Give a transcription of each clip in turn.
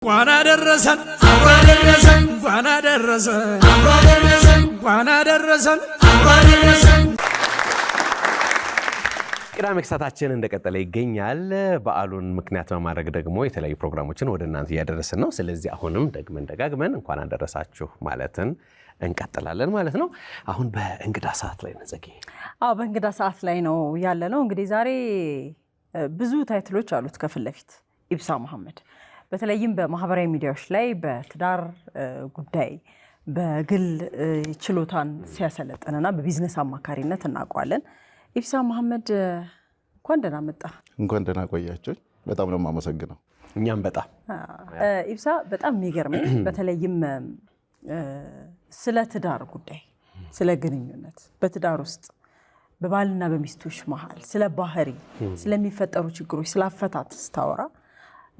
ዋና ደረሰን አባደረሰን ዋና ደረሰን አባደረሰን ዋና ደረሰን አባደረሰን። ቅዳሜ ክሳታችን እንደቀጠለ ይገኛል። በዓሉን ምክንያት በማድረግ ደግሞ የተለያዩ ፕሮግራሞችን ወደ እናንተ እያደረስን ነው። ስለዚህ አሁንም ደጋግመን እንኳን አደረሳችሁ ማለትን እንቀጥላለን ማለት ነው። አሁን በእንግዳ ሰዓት ላይ ነዘቂ። በእንግዳ ሰዓት ላይ ነው ያለ ነው። እንግዲህ ዛሬ ብዙ ታይትሎች አሉት ከፊት ለፊት ኢብሳ መሐመድ በተለይም በማህበራዊ ሚዲያዎች ላይ በትዳር ጉዳይ በግል ችሎታን ሲያሰለጥንና በቢዝነስ አማካሪነት እናውቀዋለን። ኢብሳ መሐመድ እንኳን ደህና መጣ። እንኳን ደህና ቆያችሁ። በጣም ነው የማመሰግነው። እኛም በጣም ኢብሳ በጣም የሚገርመኝ በተለይም ስለ ትዳር ጉዳይ ስለ ግንኙነት በትዳር ውስጥ በባልና በሚስቶች መሃል ስለ ባህሪ ስለሚፈጠሩ ችግሮች ስለ አፈታት ስታወራ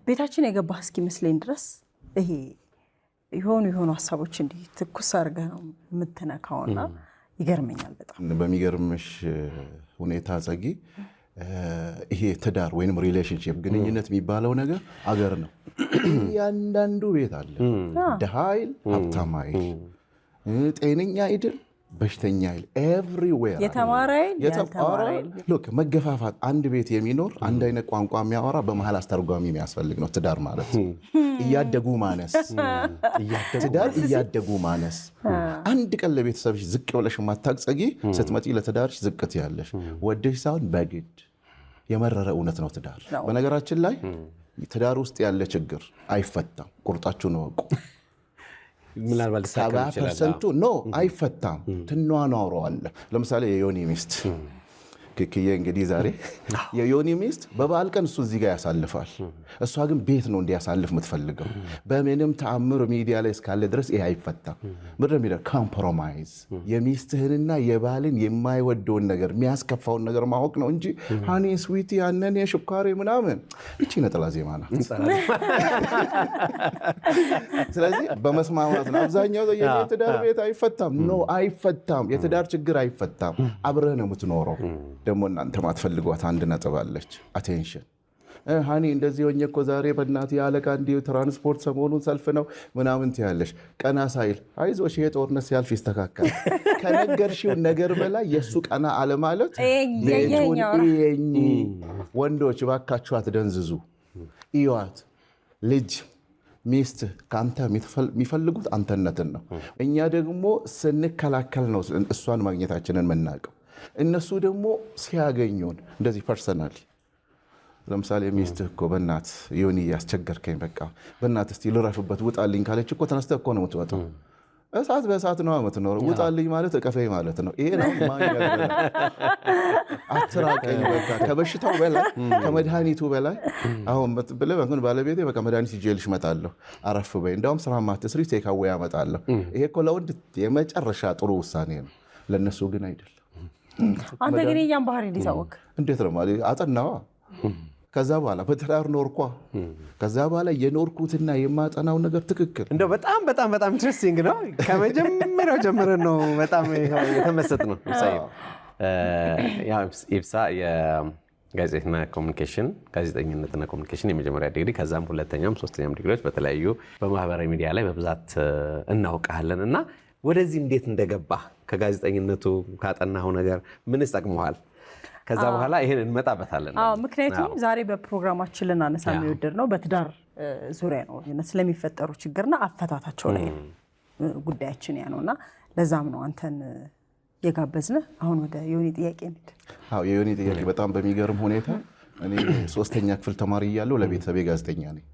ቤታችን የገባህ እስኪመስለኝ ድረስ ይሄ የሆኑ ሀሳቦች እንዲህ ትኩስ አድርገህ ነው የምትነካውና ይገርመኛል በጣም። በሚገርምሽ ሁኔታ ጸጊ ይሄ ትዳር ወይንም ሪሌሽንሺፕ ግንኙነት የሚባለው ነገር አገር ነው። ያንዳንዱ ቤት አለ። ድሃ አይል ሀብታም አይል፣ ጤነኛ አይደል በሽተኛ አይል፣ ኤቭሪዌር የተማረ አይል ሉክ መገፋፋት። አንድ ቤት የሚኖር አንድ አይነት ቋንቋ የሚያወራ በመሃል አስተርጓሚ የሚያስፈልግ ነው ትዳር ማለት። እያደጉ ማነስ ትዳር እያደጉ ማነስ። አንድ ቀን ለቤተሰብሽ ዝቅ ብለሽ ማታቅጸጊ ስትመጪ ለትዳርሽ ዝቅት ያለሽ ወደሽ ሳይሆን በግድ የመረረ እውነት ነው ትዳር። በነገራችን ላይ ትዳር ውስጥ ያለ ችግር አይፈታም። ቁርጣችሁን እወቁ። ምናልባት 70% ኖ አይፈታም። ትኗኗረዋለህ። ለምሳሌ የዮኒ ሚስት ክክዬ እንግዲህ ዛሬ የዮኒ ሚስት በበዓል ቀን እሱ እዚህ ጋር ያሳልፋል። እሷ ግን ቤት ነው እንዲያሳልፍ የምትፈልገው። በምንም ተአምር ሚዲያ ላይ እስካለ ድረስ ይሄ አይፈታም። ምንድነው የሚለው? ኮምፕሮማይዝ። የሚስትህንና የባልን የማይወደውን ነገር የሚያስከፋውን ነገር ማወቅ ነው እንጂ ሃኒ ስዊቲ ያነን የሽኳሬ ምናምን እቺ ነጠላ ዜማ ናት። ስለዚህ በመስማማት ነው አብዛኛው የትዳር ቤት አይፈታም። ኖ አይፈታም። የትዳር ችግር አይፈታም። አብረህ ነው የምትኖረው። ደግሞ እናንተ ማትፈልጓት አንድ ነጥብ አለች። አቴንሽን ሃኒ እንደዚህ ሆኜ እኮ ዛሬ በእናትህ ያለቃ እንዲሁ ትራንስፖርት ሰሞኑን ሰልፍ ነው ምናምን ትያለሽ። ቀና ሳይል አይዞሽ ይሄ ጦርነት ሲያልፍ ይስተካከል። ከነገርሽው ነገር በላይ የእሱ ቀና አለማለት ቤቱን እየኝ። ወንዶች እባካችሁ አትደንዝዙ። እዩዋት። ልጅ ሚስት ከአንተ የሚፈልጉት አንተነትን ነው። እኛ ደግሞ ስንከላከል ነው እሷን ማግኘታችንን የምናውቀው። እነሱ ደግሞ ሲያገኙን እንደዚህ ፐርሰናሊ ለምሳሌ ሚስትህ እኮ በእናት ዮኒ ያስቸገርከኝ በቃ በእናት እስቲ ልረፍበት ውጣልኝ ካለች እኮ ተነስተህ እኮ ነው የምትወጣው። እሳት በእሳት ነው የምትኖረው። ውጣልኝ ማለት እቀፈኝ ማለት ነው። ይሄ ነው አትራቀኝ በቃ ከበሽታው በላይ ከመድኃኒቱ በላይ አሁን ብለህ ባለቤቴ በቃ መድኃኒት ይዤልሽ እመጣለሁ አረፍ በይ እንዳውም ስራ ማትስሪ ቴካዌ ያመጣለሁ። ይሄ እኮ ለወንድ የመጨረሻ ጥሩ ውሳኔ ነው፣ ለእነሱ ግን አይደለም። አንተ ግን የኛን ባህሪ እንዲታወቅ እንዴት ነው ማለት አጠናዋ። ከዛ በኋላ በትዳር ኖርኳ። ከዛ በኋላ የኖርኩትና የማጠናው ነገር ትክክል እንደው በጣም ኢንትረስቲንግ ነው። ከመጀመሪያው ጀምረን ነው በጣም የተመሰጥ ነው። ኢብሳ የጋዜጠኝነትና ኮሚኒኬሽን የመጀመሪያ ዲግሪ ከዛም ሁለተኛም ሶስተኛም ዲግሪዎች በተለያዩ በማህበራዊ ሚዲያ ላይ በብዛት እናውቃለን እና ወደዚህ እንዴት እንደገባ ከጋዜጠኝነቱ ካጠናው ነገር ምንስ ጠቅመዋል? ከዛ በኋላ ይሄን እንመጣበታለን። ምክንያቱም ዛሬ በፕሮግራማችን ልናነሳ የሚወደድ ነው በትዳር ዙሪያ ነው ስለሚፈጠሩ ችግርና አፈታታቸው ላይ ጉዳያችን ያ ነውና ለዛም ነው አንተን የጋበዝነህ። አሁን ወደ ዮኒ ጥያቄ እንሂድ። የዮኒ ጥያቄ በጣም በሚገርም ሁኔታ እኔ 3ኛ ክፍል ተማሪ እያለሁ ለቤተሰቤ ጋዜጠኛ ነኝ።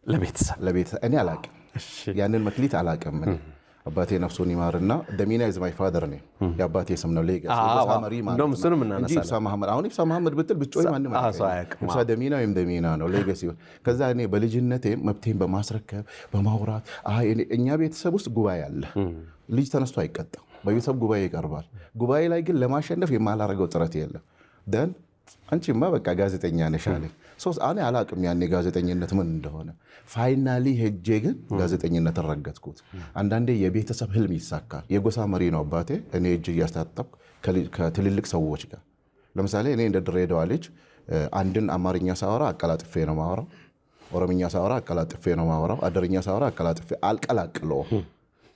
ለቤተሰብ እኔ አላቅም፣ ያንን መክሊት አላቅም። አባቴ ነፍሱን ይማርና ደሚና ኢዝ ማይ ፋደር ነው የአባቴ ስም ነው። ሌጋሲ ሳመሪ ማለት ነው እንጂ ኢብሳ መሐመድ። አሁን ኢብሳ መሐመድ ብትል ብጮይ ማንም አያውቅም። ኢብሳ ደሚና ወይም ደሚና ነው ሌጋሲ። ከዛ እኔ በልጅነቴ መብቴን በማስረከብ በማውራት እኛ ቤተሰብ ውስጥ ጉባኤ አለ። ልጅ ተነስቶ አይቀጣም። በቤተሰብ ጉባኤ ይቀርባል። ጉባኤ ላይ ግን ለማሸነፍ የማላረገው ጥረት የለም። ደን አንቺማ በቃ ጋዜጠኛ ነሽ አለኝ። እኔ አላቅም ያኔ ጋዜጠኝነት ምን እንደሆነ። ፋይናሊ ሄጄ ግን ጋዜጠኝነት ረገጥኩት። አንዳንዴ የቤተሰብ ህልም ይሳካል። የጎሳ መሪ ነው አባቴ። እኔ እጅ እያስታጠብኩ ከትልልቅ ሰዎች ጋር ለምሳሌ እኔ እንደ ድሬዳዋ ልጅ አንድን አማርኛ ሳወራ አቀላጥፌ ነው ማወራው። ኦሮምኛ ሳወራ አቀላጥፌ ነው ማወራው። አደርኛ ሳወራ አቀላጥፌ አልቀላቅለውም።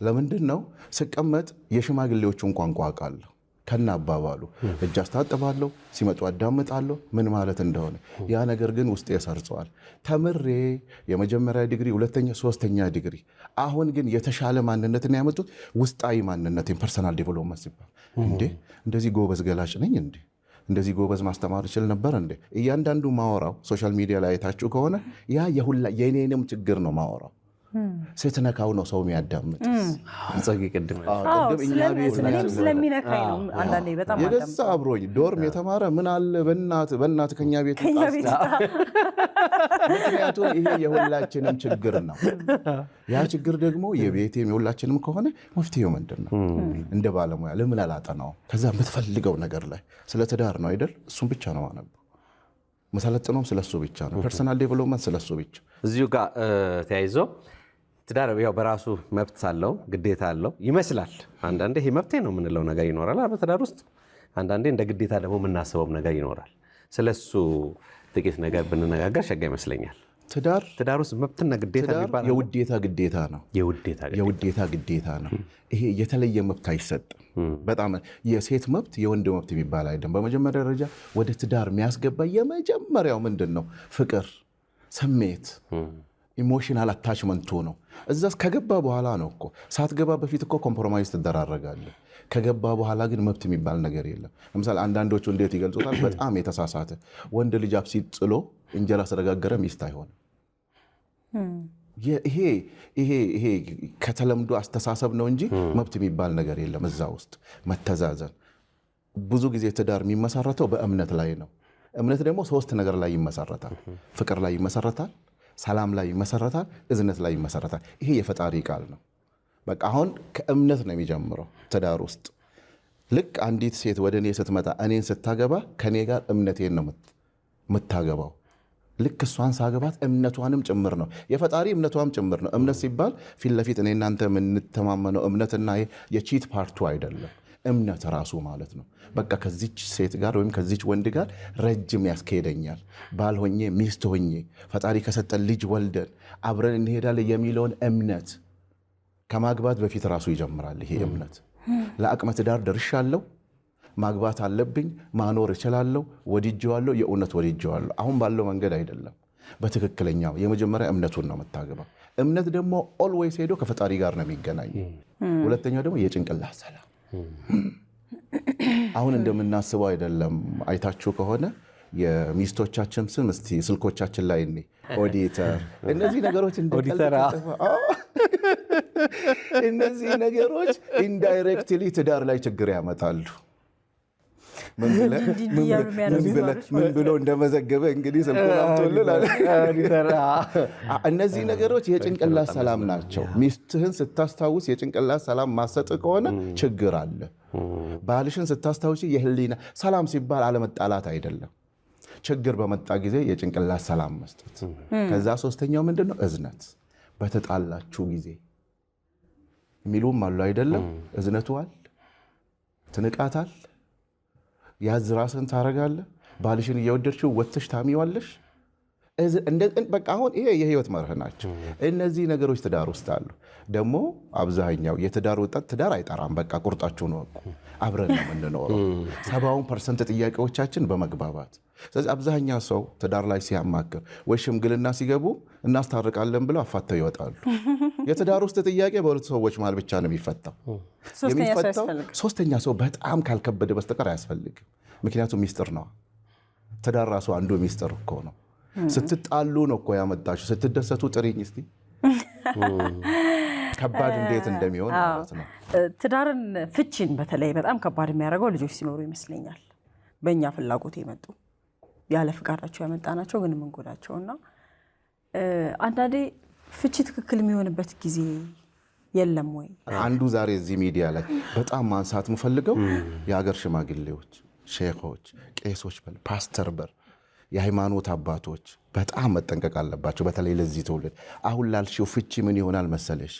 ለምንድን ነው ስቀመጥ የሽማግሌዎቹን ቋንቋ አውቃለሁ ከና አባባሉ። እጅ አስታጥባለሁ፣ ሲመጡ አዳምጣለሁ ምን ማለት እንደሆነ። ያ ነገር ግን ውስጤ ሰርጸዋል። ተምሬ የመጀመሪያ ዲግሪ፣ ሁለተኛ፣ ሶስተኛ ዲግሪ። አሁን ግን የተሻለ ማንነትን ያመጡት ውስጣዊ ማንነትን ፐርሰናል ዴቨሎፕመንት ሲባል እንዴ እንደዚህ ጎበዝ ገላጭ ነኝ እንዴ እንደዚህ ጎበዝ ማስተማር ይችል ነበር እንዴ? እያንዳንዱ ማወራው ሶሻል ሚዲያ ላይ አይታችሁ ከሆነ ያ የኔንም ችግር ነው ማወራው። ስትነካው ነው ሰው የሚያዳምጥ። ቅድም እኛ ቤት ስለሚነካኝ ነው አንዳንዴ በጣም የገዛ አብሮኝ ዶርም የተማረ ምን አለ በእናት ከኛ ቤት ምክንያቱም ይሄ የሁላችንም ችግር ነው። ያ ችግር ደግሞ የቤቴም የሁላችንም ከሆነ መፍትሄው ምንድን ነው? እንደ ባለሙያ ለምን አላጠናው? ከዛ የምትፈልገው ነገር ላይ ስለ ትዳር ነው አይደል? እሱም ብቻ ነው ማነበው። መሰለጥነውም ስለሱ ብቻ ነው። ፐርሰናል ዴቨሎፕመንት ስለሱ ብቻ። እዚሁ ጋር ተያይዞ ትዳር ያው በራሱ መብት አለው ግዴታ አለው ይመስላል። አንዳንዴ ይሄ መብቴ ነው የምንለው ነገር ይኖራል በትዳር ውስጥ። አንዳንዴ እንደ ግዴታ ደግሞ የምናስበው ነገር ይኖራል። ስለሱ ጥቂት ነገር ብንነጋገር ሸጋ ይመስለኛል። ትዳር ውስጥ መብትና ግዴታ የሚባል የውዴታ ግዴታ ነው። የውዴታ ግዴታ ነው። ይሄ የተለየ መብት አይሰጥም። በጣም የሴት መብት የወንድ መብት የሚባል አይደለም። በመጀመሪያ ደረጃ ወደ ትዳር የሚያስገባ የመጀመሪያው ምንድን ነው? ፍቅር፣ ስሜት፣ ኢሞሽናል አታችመንቱ ነው። እዛ ከገባ በኋላ ነው እኮ። ሳትገባ በፊት እኮ ኮምፕሮማይዝ ትደራረጋለህ። ከገባ በኋላ ግን መብት የሚባል ነገር የለም። ለምሳሌ አንዳንዶቹ እንዴት ይገልጹታል? በጣም የተሳሳተ ወንድ ልጅ አብሲት ጥሎ እንጀራ ስለጋገረ ሚስት አይሆንም። ይሄ ከተለምዶ አስተሳሰብ ነው እንጂ መብት የሚባል ነገር የለም እዛ ውስጥ። መተዛዘን። ብዙ ጊዜ ትዳር የሚመሰረተው በእምነት ላይ ነው። እምነት ደግሞ 3 ነገር ላይ ይመሰረታል። ፍቅር ላይ ይመሰረታል፣ ሰላም ላይ ይመሰረታል፣ እዝነት ላይ ይመሰረታል። ይሄ የፈጣሪ ቃል ነው። በቃ አሁን ከእምነት ነው የሚጀምረው ትዳር ውስጥ። ልክ አንዲት ሴት ወደ እኔ ስትመጣ እኔን ስታገባ ከኔ ጋር እምነቴን ነው የምታገባው። ልክ እሷን ሳገባት እምነቷንም ጭምር ነው፣ የፈጣሪ እምነቷም ጭምር ነው። እምነት ሲባል ፊት ለፊት እኔ እናንተ የምንተማመነው እምነትና የቺት ፓርቱ አይደለም። እምነት ራሱ ማለት ነው በቃ ከዚች ሴት ጋር ወይም ከዚች ወንድ ጋር ረጅም ያስኬደኛል፣ ባል ሆኜ ሚስት ሆኜ ፈጣሪ ከሰጠን ልጅ ወልደን አብረን እንሄዳለን የሚለውን እምነት ከማግባት በፊት ራሱ ይጀምራል። ይሄ እምነት ለአቅመ ትዳር ደርሻለሁ፣ ማግባት አለብኝ፣ ማኖር እችላለሁ፣ ወድጄዋለሁ፣ የእውነት ወድጄዋለሁ። አሁን ባለው መንገድ አይደለም፣ በትክክለኛው የመጀመሪያ እምነቱን ነው የምታገባው። እምነት ደግሞ ኦልዌይስ ሄዶ ከፈጣሪ ጋር ነው የሚገናኝ። ሁለተኛው ደግሞ የጭንቅላት ሰላም። አሁን እንደምናስበው አይደለም። አይታችሁ ከሆነ የሚስቶቻችን ስም እስቲ ስልኮቻችን ላይ ኦዲተር፣ እነዚህ ነገሮች እነዚህ ነገሮች ኢንዳይሬክትሊ ትዳር ላይ ችግር ያመጣሉ። ምን ብሎ እንደመዘገበ እንግዲህ ስልኩን አምጥቶልናል። እነዚህ ነገሮች የጭንቅላት ሰላም ናቸው። ሚስትህን ስታስታውስ የጭንቅላት ሰላም ማሰጥ ከሆነ ችግር አለ። ባልሽን ስታስታውስ የህሊና ሰላም ሲባል አለመጣላት አይደለም። ችግር በመጣ ጊዜ የጭንቅላት ሰላም መስጠት። ከዛ ሶስተኛው ምንድነው? እዝነት። በተጣላችሁ ጊዜ የሚሉም አሉ አይደለም? እዝነቷል፣ ትንቃታል፣ ያዝ ራስን ታረጋለህ። ባልሽን እየወደድሽው ወጥተሽ ታሚዋለሽ። በቃ አሁን ይሄ የህይወት መርህ ናቸው። እነዚህ ነገሮች ትዳር ውስጥ አሉ። ደግሞ አብዛኛው የትዳር ወጣት ትዳር አይጠራም። በቃ ቁርጣችሁን ወቁ። አብረን ነው የምንኖረው። 70% ጥያቄዎቻችን በመግባባት። ስለዚህ አብዛኛው ሰው ትዳር ላይ ሲያማክር ወይ ሽምግልና ሲገቡ እናስታርቃለን ብለው አፋተው ይወጣሉ። የትዳር ውስጥ ጥያቄ በሁለት ሰዎች መሃል ብቻ ነው የሚፈታው። ሶስተኛ ሰው በጣም ካልከበደ በስተቀር አያስፈልግም። ምክንያቱም ሚስጥር ነው። ትዳር ራሱ አንዱ ሚስጥር እኮ ነው። ስትጣሉ ነው እኮ ያመጣችሁ። ስትደሰቱ ጥሪኝ እስቲ። ከባድ እንዴት እንደሚሆን ማለት ነው። ትዳርን ፍቺን በተለይ በጣም ከባድ የሚያደርገው ልጆች ሲኖሩ ይመስለኛል። በእኛ ፍላጎት የመጡ ያለ ፍቃዳቸው ያመጣናቸው ግን የምንጎዳቸውና አንዳንዴ ፍቺ ትክክል የሚሆንበት ጊዜ የለም ወይ? አንዱ ዛሬ እዚህ ሚዲያ ላይ በጣም ማንሳት የምፈልገው የሀገር ሽማግሌዎች፣ ሼኾች፣ ቄሶች፣ ፓስተር የሃይማኖት አባቶች በጣም መጠንቀቅ አለባቸው። በተለይ ለዚህ ትውልድ አሁን ላልሽው ፍቺ ምን ይሆናል መሰለሽ?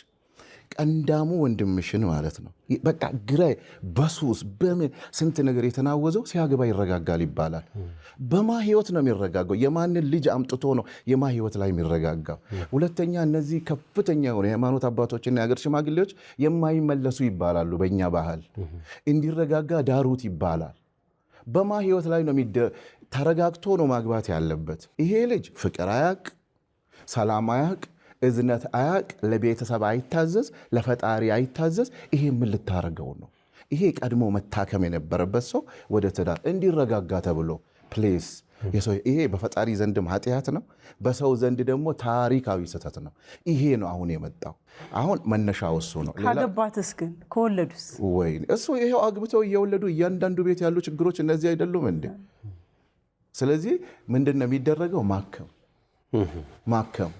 ቀንዳሙ ወንድምሽን ማለት ነው። በቃ ግራይ በሱስ በምን ስንት ነገር የተናወዘው ሲያገባ ይረጋጋል ይባላል። በማ ህይወት ነው የሚረጋጋው? የማንን ልጅ አምጥቶ ነው የማ ህይወት ላይ የሚረጋጋው? ሁለተኛ እነዚህ ከፍተኛ የሆኑ የሃይማኖት አባቶችና የሀገር ሽማግሌዎች የማይመለሱ ይባላሉ። በእኛ ባህል እንዲረጋጋ ዳሩት ይባላል። በማ ህይወት ላይ ነው ተረጋግቶ ነው ማግባት ያለበት። ይሄ ልጅ ፍቅር አያቅ፣ ሰላም አያቅ፣ እዝነት አያቅ፣ ለቤተሰብ አይታዘዝ፣ ለፈጣሪ አይታዘዝ። ይሄ ምን ልታረገው ነው? ይሄ ቀድሞ መታከም የነበረበት ሰው ወደ ትዳር እንዲረጋጋ ተብሎ ፕሌስ ይሄ በፈጣሪ ዘንድም ኃጢአት ነው፣ በሰው ዘንድ ደግሞ ታሪካዊ ስህተት ነው። ይሄ ነው አሁን የመጣው። አሁን መነሻው እሱ ነው። ካገባትስ ግን ከወለዱስ? ወይ እሱ ይሄው አግብተው እየወለዱ እያንዳንዱ ቤት ያሉ ችግሮች እነዚህ አይደሉም እንዴ? ስለዚህ ምንድን ነው የሚደረገው? ማከም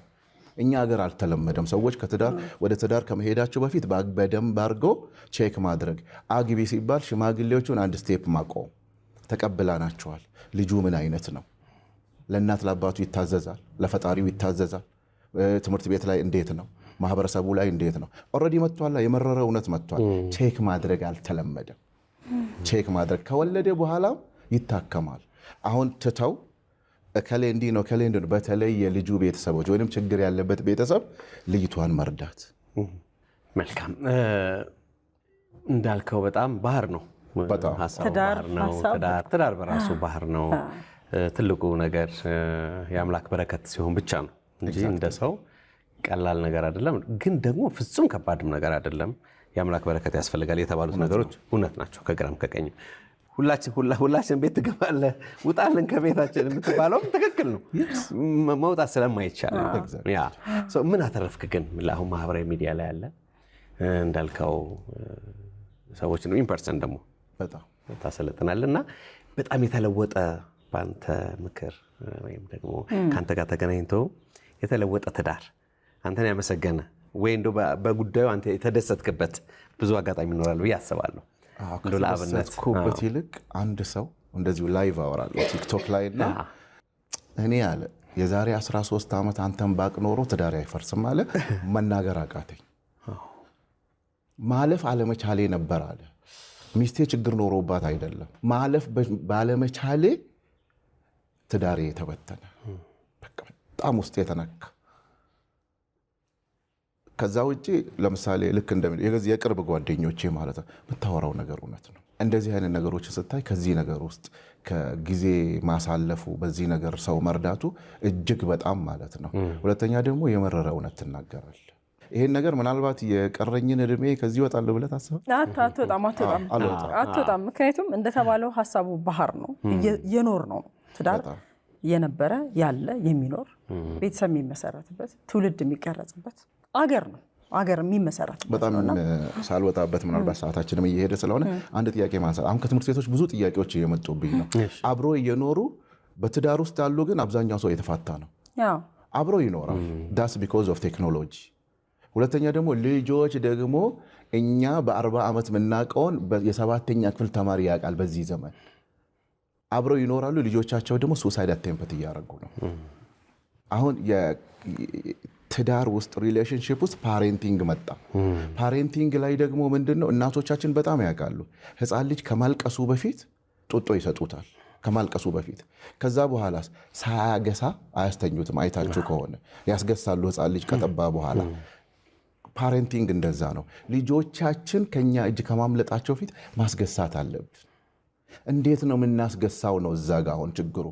እኛ ሀገር አልተለመደም። ሰዎች ወደ ትዳር ከመሄዳቸው በፊት በደንብ አድርገው ቼክ ማድረግ። አግቢ ሲባል ሽማግሌዎቹን አንድ ስቴፕ ማቆም። ተቀብላናቸዋል። ልጁ ምን አይነት ነው? ለእናት ለአባቱ ይታዘዛል? ለፈጣሪው ይታዘዛል? ትምህርት ቤት ላይ እንዴት ነው? ማህበረሰቡ ላይ እንዴት ነው? ኦልሬዲ መጥቷል። የመረረ እውነት መጥቷል። ቼክ ማድረግ አልተለመደም። ቼክ ማድረግ ከወለደ በኋላም ይታከማል። አሁን ትተው እከሌ እንዲህ ነው እከሌ እንዲህ ነው። በተለይ የልጁ ቤተሰቦች ወይም ችግር ያለበት ቤተሰብ ልጅቷን መርዳት። መልካም እንዳልከው በጣም ባህር ነው። ትዳር በራሱ ባህር ነው። ትልቁ ነገር የአምላክ በረከት ሲሆን ብቻ ነው እንጂ እንደ ሰው ቀላል ነገር አይደለም። ግን ደግሞ ፍጹም ከባድም ነገር አይደለም። የአምላክ በረከት ያስፈልጋል የተባሉት ነገሮች እውነት ናቸው። ከግራም ከቀኝም ሁላችን ቤት ትገባለህ ውጣልን ከቤታችን የምትባለው ትክክል ነው። መውጣት ስለማይቻል ምን አተረፍክ ግን? አሁን ማህበራዊ ሚዲያ ላይ ያለ እንዳልከው ሰዎችን ኢንፐርሰን ደግሞ ታሰለጥናለህ እና በጣም የተለወጠ በአንተ ምክር ወይም ደግሞ ከአንተ ጋር ተገናኝቶ የተለወጠ ትዳር አንተን ያመሰገነ ወይ እንደው በጉዳዩ አንተ የተደሰትክበት ብዙ አጋጣሚ ይኖራል ብዬ አስባለሁ። ከተደሰትኩበት ይልቅ አንድ ሰው እንደዚሁ ላይቭ አወራለሁ ቲክቶክ ላይ እና እኔ አለ የዛሬ 13 ዓመት አንተን ባቅ ኖሮ ትዳሬ አይፈርስም አለ። መናገር አቃተኝ። ማለፍ አለመቻሌ ነበር አለ። ሚስቴ ችግር ኖሮባት አይደለም፣ ማለፍ ባለመቻሌ ትዳሬ የተበተነ። በጣም ውስጥ የተነካ። ከዛ ውጪ ለምሳሌ ልክ የቅርብ ጓደኞቼ ማለት ነው የምታወራው ነገር እውነት ነው። እንደዚህ አይነት ነገሮች ስታይ ከዚህ ነገር ውስጥ ከጊዜ ማሳለፉ በዚህ ነገር ሰው መርዳቱ እጅግ በጣም ማለት ነው። ሁለተኛ ደግሞ የመረረ እውነት ትናገራል። ይሄን ነገር ምናልባት የቀረኝን እድሜ ከዚህ ይወጣል ብለህ ታስባለህ? አትወጣም። ምክንያቱም እንደተባለው ሀሳቡ ባህር ነው። የኖር ነው ትዳር የነበረ ያለ የሚኖር ቤተሰብ የሚመሰረትበት ትውልድ የሚቀረጽበት አገር ነው። አገር የሚመሰረትበት በጣም ሳልወጣበት ምናልባት ሰዓታችንም እየሄደ ስለሆነ አንድ ጥያቄ ማንሳት። አሁን ከትምህርት ቤቶች ብዙ ጥያቄዎች እየመጡብኝ ነው። አብሮ እየኖሩ በትዳር ውስጥ ያሉ ግን አብዛኛው ሰው የተፋታ ነው። አብሮ ይኖራል ዳስ ቢኮዝ ኦፍ ቴክኖሎጂ። ሁለተኛ ደግሞ ልጆች ደግሞ እኛ በ40 ዓመት የምናውቀውን የ7ኛ ክፍል ተማሪ ያውቃል። በዚህ ዘመን አብረው ይኖራሉ። ልጆቻቸው ደግሞ ሱሳይድ አቴምፕት እያደረጉ ነው። አሁን የትዳር ውስጥ ሪሌሽንሺፕ ውስጥ ፓሬንቲንግ መጣ። ፓሬንቲንግ ላይ ደግሞ ምንድነው እናቶቻችን በጣም ያውቃሉ። ህፃን ልጅ ከማልቀሱ በፊት ጡጦ ይሰጡታል። ከማልቀሱ በፊት ከዛ በኋላ ሳያገሳ አያስተኙትም። አይታችሁ ከሆነ ያስገሳሉ ህፃን ልጅ ከጠባ በኋላ። ፓሬንቲንግ እንደዛ ነው። ልጆቻችን ከኛ እጅ ከማምለጣቸው ፊት ማስገሳት አለብን። እንዴት ነው የምናስገሳው ነው እዛ ጋ አሁን ችግሩ።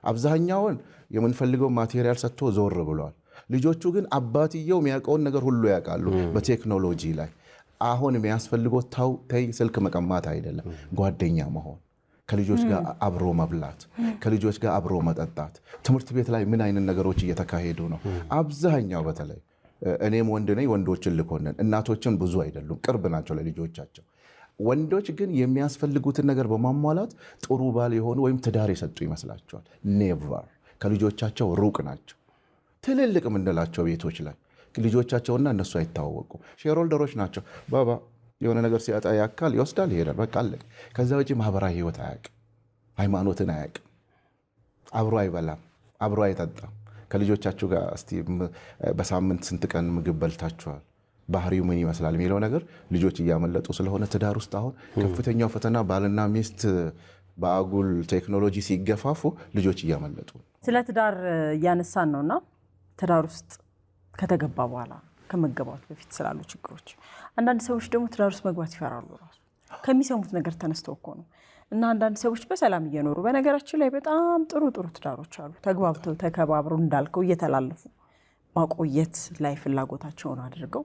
አብዛኛውን የምንፈልገው ማቴሪያል ሰጥቶ ዞር ብሏል። ልጆቹ ግን አባትየው የሚያውቀውን ነገር ሁሉ ያውቃሉ በቴክኖሎጂ ላይ። አሁን የሚያስፈልገው ተይ ስልክ መቀማት አይደለም፣ ጓደኛ መሆን፣ ከልጆች ጋር አብሮ መብላት፣ ከልጆች ጋር አብሮ መጠጣት። ትምህርት ቤት ላይ ምን አይነት ነገሮች እየተካሄዱ ነው? አብዛኛው በተለይ እኔም ወንድ ነኝ፣ ወንዶችን ልኮንን፣ እናቶችን ብዙ አይደሉም፣ ቅርብ ናቸው ለልጆቻቸው። ወንዶች ግን የሚያስፈልጉትን ነገር በማሟላት ጥሩ ባል የሆኑ ወይም ትዳር የሰጡ ይመስላቸዋል። ኔቨር። ከልጆቻቸው ሩቅ ናቸው። ትልልቅ የምንላቸው ቤቶች ላይ ልጆቻቸውና እነሱ አይታወቁ። ሼርሆልደሮች ናቸው። ባባ የሆነ ነገር ሲያጣ ያካል ይወስዳል፣ ይሄዳል፣ በቃ አለቀ። ከዛ ውጭ ማህበራዊ ህይወት አያውቅም፣ ሃይማኖትን አያውቅም፣ አብሮ አይበላም፣ አብሮ አይጠጣም። ከልጆቻችሁ ጋር እስቲ በሳምንት ስንት ቀን ምግብ በልታችኋል? ባህሪው ምን ይመስላል የሚለው ነገር ልጆች እያመለጡ ስለሆነ ትዳር ውስጥ አሁን ከፍተኛው ፈተና ባልና ሚስት በአጉል ቴክኖሎጂ ሲገፋፉ ልጆች እያመለጡ። ስለ ትዳር እያነሳን ነውና ትዳር ውስጥ ከተገባ በኋላ ከመገባቱ በፊት ስላሉ ችግሮች አንዳንድ ሰዎች ደግሞ ትዳር ውስጥ መግባት ይፈራሉ። ራሱ ከሚሰሙት ነገር ተነስተው እኮ ነው። እና አንዳንድ ሰዎች በሰላም እየኖሩ በነገራችን ላይ በጣም ጥሩ ትዳሮች አሉ። ተግባብተው ተከባብረው እንዳልከው እየተላለፉ ማቆየት ላይ ፍላጎታቸውን አድርገው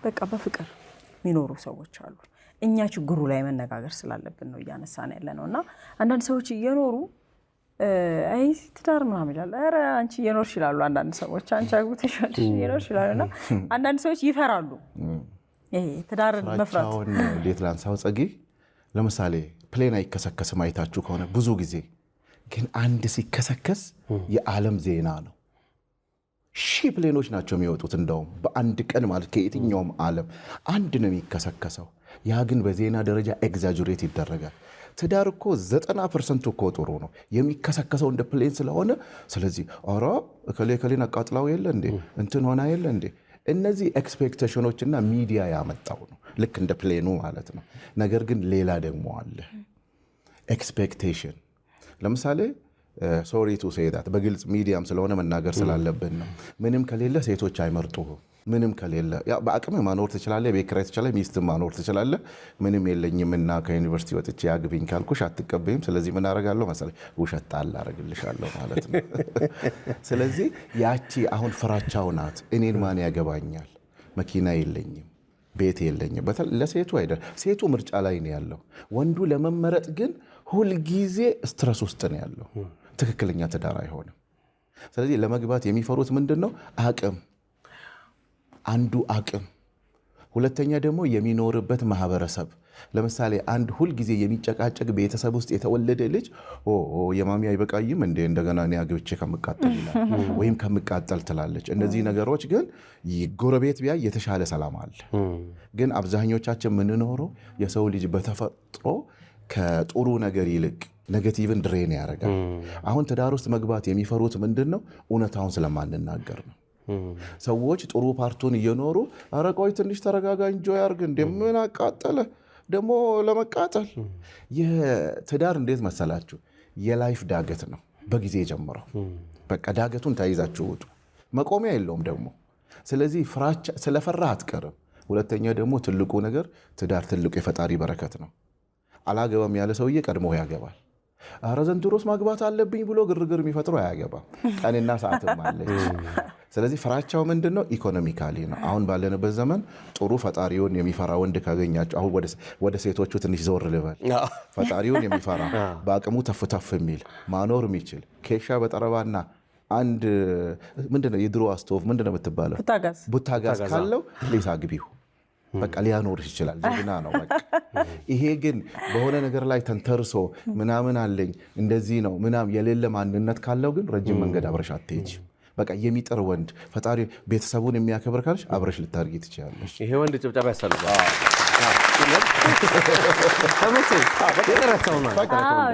በቃ በፍቅር የሚኖሩ ሰዎች አሉ። እኛ ችግሩ ላይ መነጋገር ስላለብን ነው እያነሳን ያለ ነው። እና አንዳንድ ሰዎች እየኖሩ አይ ትዳር ምናምን ይላል። ኧረ አንቺ እየኖርሽ ይላሉ አንዳንድ ሰዎች። አንቺ አግብተሽ እየኖርሽ ይላሉ። እና አንዳንድ ሰዎች ይፈራሉ። ይሄ ትዳርን መፍራት እንዴት ላንሳው ጸጊ፣ ለምሳሌ ፕሌን አይከሰከስም አይታችሁ ከሆነ ብዙ ጊዜ ግን አንድ ሲከሰከስ የዓለም ዜና ነው። ሺህ ፕሌኖች ናቸው የሚወጡት እንደውም በአንድ ቀን ማለት ከየትኛውም ዓለም አንድ ነው የሚከሰከሰው። ያ ግን በዜና ደረጃ ኤግዛጁሬት ይደረጋል። ትዳር እኮ 90% እኮ ጥሩ ነው የሚከሰከሰው እንደ ፕሌን ስለሆነ። ስለዚህ ኧረ እከሌን አቃጥላው የለ እንዴ እንትን ሆና የለ እንዴ። እነዚህ ኤክስፔክቴሽኖችና ሚዲያ ያመጣው ነው ልክ እንደ ፕሌኑ ማለት ነው። ነገር ግን ሌላ ደግሞ አለ ኤክስፔክቴሽን። ለምሳሌ ሶሪ ቱ ሴይ ዳት በግልጽ ሚዲያም ስለሆነ መናገር ስላለብን ነው። ምንም ከሌለ ሴቶች አይመርጡህም። ምንም ከሌለ በአቅም ማኖር ትችላለህ፣ ቤት ኪራይ ትችላለህ፣ ሚስት ማኖር ትችላለህ። ምንም የለኝምና ከዩኒቨርሲቲ ወጥቼ አግቢኝ ካልኩሽ አትቀበይም። ስለዚህ ምን አደርጋለሁ መሰለኝ ውሸት ጣል አደርግልሻለሁ ማለት ነው። ስለዚህ ያቺ አሁን ፍራቻው ናት። እኔን ማን ያገባኛል? መኪና የለኝም፣ ቤት የለኝም። ለሴቱ አይደል፣ ሴቱ ምርጫ ላይ ነው ያለው። ወንዱ ለመመረጥ ግን ሁልጊዜ ስትረስ ውስጥ ነው ያለው። ትክክለኛ ትዳር አይሆንም። ስለዚህ ለመግባት የሚፈሩት ምንድን ነው? አቅም፣ አንዱ አቅም፣ ሁለተኛ ደግሞ የሚኖርበት ማህበረሰብ። ለምሳሌ አንድ ሁልጊዜ የሚጨቃጨቅ ቤተሰብ ውስጥ የተወለደ ልጅ የማሚ አይበቃይም እንዴ እንደገና እኔ አግብቼ ከምቃጠል ይላል፣ ወይም ከምቃጠል ትላለች። እነዚህ ነገሮች ግን ጎረቤት ቢያይ የተሻለ ሰላም አለ። ግን አብዛኞቻችን የምንኖረው የሰው ልጅ በተፈጥሮ ከጥሩ ነገር ይልቅ ኔጌቲቭን ድሬን ያደርጋል። አሁን ትዳር ውስጥ መግባት የሚፈሩት ምንድን ነው? እውነታውን ስለማንናገር ነው። ሰዎች ጥሩ ፓርቱን እየኖሩ ኧረ ቆይ ትንሽ ተረጋጋ እንጆ ያርግ እንደምን አቃጠለ ደግሞ ለመቃጠል። የትዳር እንዴት መሰላችሁ? የላይፍ ዳገት ነው። በጊዜ ጀምረው በቃ ዳገቱን ተይዛችሁ ውጡ። መቆሚያ የለውም ደግሞ። ስለዚህ ስለፈራ አትቀርም። ሁለተኛ ደግሞ ትልቁ ነገር ትዳር ትልቁ የፈጣሪ በረከት ነው። አላገባም ያለ ሰውዬ ቀድሞ ያገባል። ኧረ ዘንድሮስ ማግባት አለብኝ ብሎ ግርግር የሚፈጥረው አያገባም። ቀንና ሰዓትም አለች። ስለዚህ ፍራቻው ምንድን ነው? ኢኮኖሚካሊ ነው። አሁን ባለንበት ዘመን ጥሩ ፈጣሪውን የሚፈራ ወንድ ካገኛቸው፣ አሁን ወደ ሴቶቹ ትንሽ ዘወር ልበል። ፈጣሪውን የሚፈራ በአቅሙ ተፍተፍ የሚል ማኖር የሚችል ኬሻ በጠረባና አንድ ምንድነው የድሮ ስቶቭ ምንድነው የምትባለው ቡታጋዝ ካለው ፕሊስ አግቢው። በቃ ሊያኖርሽ ይችላል። ጀግና ነው በቃ። ይሄ ግን በሆነ ነገር ላይ ተንተርሶ ምናምን አለኝ እንደዚህ ነው ምናምን የሌለ ማንነት ካለው ግን ረጅም መንገድ አብረሽ አትሄጂም። በቃ የሚጥር ወንድ ፈጣሪ ቤተሰቡን የሚያከብር ካልሽ አብረሽ ልታርጊ ትችላለሽ። ይሄ ወንድ ጭብጨባ ያስፈልጋል።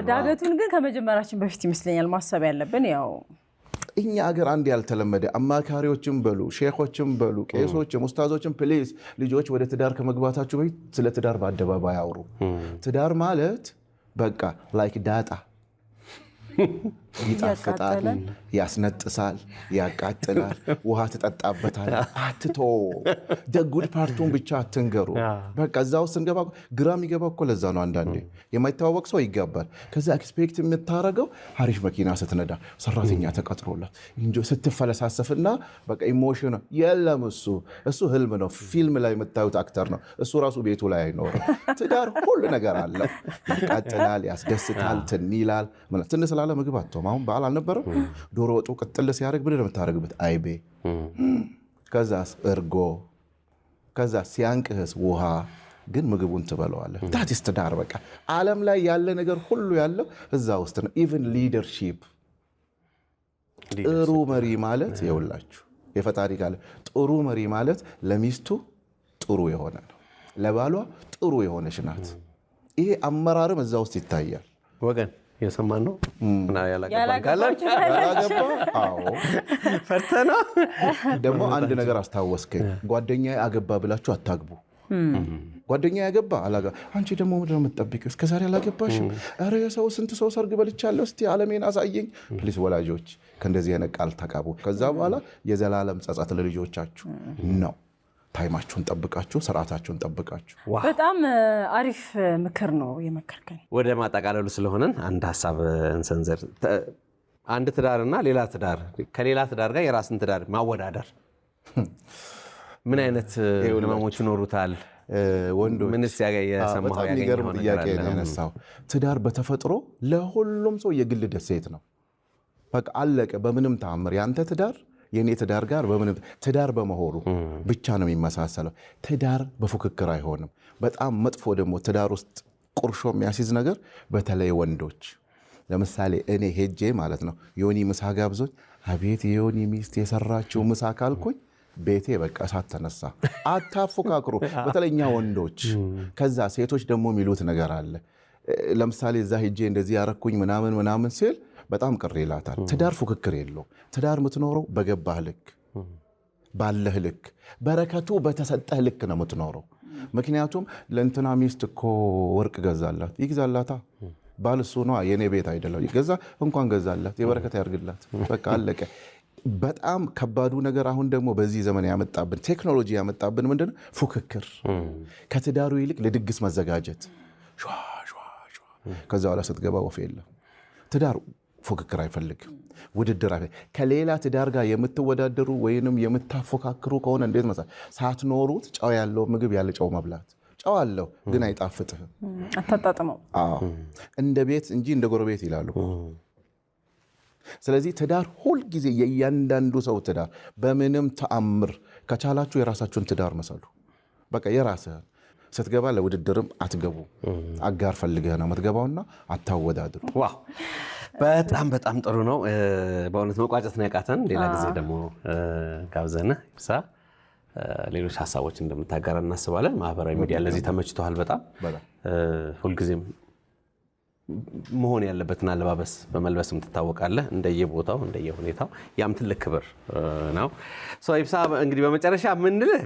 ዳገቱን ግን ከመጀመራችን በፊት ይመስለኛል ማሰብ ያለብን ያው እኛ ሀገር አንድ ያልተለመደ አማካሪዎችም በሉ ሼኾችም በሉ ቄሶችም ኡስታዞችም ፕሌስ ልጆች ወደ ትዳር ከመግባታችሁ በፊት ስለ ትዳር በአደባባይ አውሩ። ትዳር ማለት በቃ ላይክ ዳጣ ይጣፍጣል፣ ያስነጥሳል፣ ያቃጥላል፣ ውሃ ትጠጣበታል። አትቶ ደጉድ ፓርቱን ብቻ አትንገሩ። በቃ እዛ ውስጥ ስንገባ ግራ የሚገባ እኮ ለዛ ነው። አንዳንዴ የማይተዋወቅ ሰው ይጋባል። ከዛ ኤክስፔክት የምታደርገው አሪፍ መኪና ስትነዳ፣ ሰራተኛ ተቀጥሮላት እንጂ ስትፈለሳሰፍና በቃ ኢሞሽን የለም። እሱ ህልም ነው። ፊልም ላይ የምታዩት አክተር ነው። እሱ ራሱ ቤቱ ላይ አይኖርም። ትዳር ሁሉ ነገር አለ። ያቃጥላል፣ ያስደስታል፣ ትን ይላል። ትን ስላለ ምግብ አትተውም። አሁን በዓል አልነበረም? ዶሮ ወጡ ቅጥል ሲያደርግ ምንድን ነው የምታደርግበት? አይቤ፣ ከዛስ እርጎ፣ ከዛ ሲያንቅህስ ውሃ። ግን ምግቡን ትበለዋለህ። ታዲስ ትዳር በቃ ዓለም ላይ ያለ ነገር ሁሉ ያለው እዛ ውስጥ ነው። ኢቨን ሊደርሺፕ። ጥሩ መሪ ማለት የውላችሁ የፈጣሪ ቃል ጥሩ መሪ ማለት ለሚስቱ ጥሩ የሆነ ነው፣ ለባሏ ጥሩ የሆነች ናት። ይሄ አመራርም እዛ ውስጥ ይታያል። ወገን የሰማን ነው እና ያላገባ አዎ ፈርተና ደግሞ አንድ ነገር አስታወስከኝ ጓደኛዬ አገባ ብላችሁ አታግቡ ጓደኛዬ ያገባ አላጋ አንቺ ደግሞ ምንድን ነው የምትጠብቂው እስከዛሬ አላገባሽም ኧረ የሰው ስንት ሰው ሰርግ በልቻለሁ እስቲ ዓለሜን አሳየኝ ፕሊስ ወላጆች ከእንደዚህ አይነት ቃል ተቃቡ ከዛ በኋላ የዘላለም ጸጸት ለልጆቻችሁ ነው ታይማችሁን ጠብቃችሁ ስርዓታችሁን ጠብቃችሁ በጣም አሪፍ ምክር ነው የመከርከኝ ወደ ማጠቃለሉ ስለሆነን አንድ ሐሳብ እንሰንዘር አንድ ትዳርና ሌላ ትዳር ከሌላ ትዳር ጋር የራስን ትዳር ማወዳደር ምን አይነት ህመሞች ይኖሩታል ወንዶች ምንስ ያሰማው ያገኘው ጥያቄ ነው ያነሳው ትዳር በተፈጥሮ ለሁሉም ሰው የግል ደሴት ነው በቃ አለቀ በምንም ተአምር ያንተ ትዳር የኔ ትዳር ጋር በምንም ትዳር በመሆኑ ብቻ ነው የሚመሳሰለው ትዳር በፉክክር አይሆንም በጣም መጥፎ ደግሞ ትዳር ውስጥ ቁርሾ የሚያስይዝ ነገር በተለይ ወንዶች ለምሳሌ እኔ ሄጄ ማለት ነው ዮኒ ምሳ ጋብዞኝ አቤት የዮኒ ሚስት የሰራችው ምሳ ካልኩኝ ቤቴ በቃ እሳት ተነሳ አታፎካክሩ በተለይኛ ወንዶች ከዛ ሴቶች ደግሞ የሚሉት ነገር አለ ለምሳሌ እዛ ሄጄ እንደዚህ ያረኩኝ ምናምን ሲል በጣም ቅር ይላታል ትዳር ፉክክር የለው ትዳር የምትኖረው በገባህ ልክ ባለህ ልክ በረከቱ በተሰጠህ ልክ ነው የምትኖረው ምክንያቱም ለእንትና ሚስት እኮ ወርቅ ገዛላት ይግዛላታ ባል እሱ ነው የኔ ቤት አይደለም ይገዛ እንኳን ገዛላት የበረከት ያርግላት በቃ አለቀ በጣም ከባዱ ነገር አሁን ደግሞ በዚህ ዘመን ያመጣብን ቴክኖሎጂ ያመጣብን ምንድነው ፉክክር ከትዳሩ ይልቅ ለድግስ መዘጋጀት ከዛ በኋላ ስትገባ ወፍ የለም ትዳር ፉክክር አይፈልግም ውድድር ከሌላ ትዳር ጋር የምትወዳደሩ ወይንም የምታፎካክሩ ከሆነ እንዴት መሰለህ ሳትኖሩት ጫው ያለው ምግብ ያለ ጫው መብላት ጫው አለው ግን አይጣፍጥህም አታጣጥመው እንደ ቤት እንጂ እንደ ጎረቤት ይላሉ ስለዚህ ትዳር ሁሉ ጊዜ የእያንዳንዱ ሰው ትዳር በምንም ተአምር ከቻላችሁ የራሳችሁን ትዳር መሰሉ በቃ የራስህን ስትገባ ለውድድርም አትገቡ አጋር ፈልገህ ነው የምትገባውና አታወዳድሩ ዋው በጣም ጥሩ ነው በእውነት መቋጨት ነው ያቃተን ሌላ ጊዜ ደግሞ ጋብዘን ይብሳ ሌሎች ሐሳቦች እንደምታጋራ እናስባለን ማህበራዊ ሚዲያ ለዚህ ተመችቷል በጣም ሁልጊዜም መሆን ያለበትን አለባበስ በመልበስም ትታወቃለህ እንደየቦታው እንደየሁኔታው ያም ትልቅ ክብር ነው ይብሳ እንግዲህ በመጨረሻ ምንልህ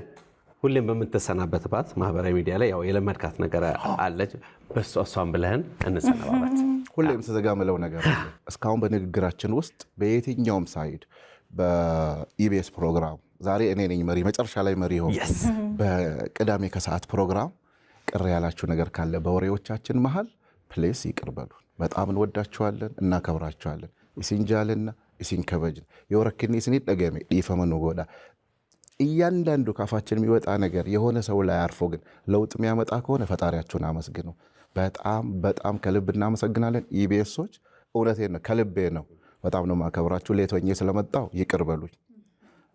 ሁሌም በመተሰናበትባት ማህበራዊ ሚዲያ ላይ ያው የለመድካት ነገር አለች በሷን ብለህን እንሰናባበት ሁሌም ተዘጋመለው ነገር አለ እስካሁን በንግግራችን ውስጥ በየትኛውም ሳይድ በኢቢኤስ ፕሮግራም ዛሬ እኔ ነኝ መሪ መጨረሻ ላይ መሪ ሆኜ በቅዳሜ ከሰዓት ፕሮግራም ቅር ያላችሁ ነገር ካለ በወሬዎቻችን መሃል ፕሌስ ይቅርበሉ በጣም እንወዳችኋለን እናከብራችኋለን ኢሲንጃልና ኢሲንከበጅ የወረክኒ ስኒት ደገሜ ይፈመኑ ጎዳ እያንዳንዱ ካፋችን የሚወጣ ነገር የሆነ ሰው ላይ አርፎ ግን ለውጥ የሚያመጣ ከሆነ ፈጣሪያችሁን አመስግኑ በጣም ከልብ እናመሰግናለን ኢቢኤሶች እውነቴን ነው ከልቤ ነው በጣም ነው ማከብራችሁ ሌቶኜ ስለመጣው ይቅርበሉኝ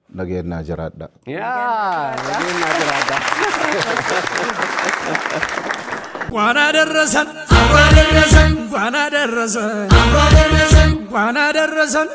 ነገና ጀራዳ ነገና ጀራዳ ዋና ደረሰን እንኳን አደረሰን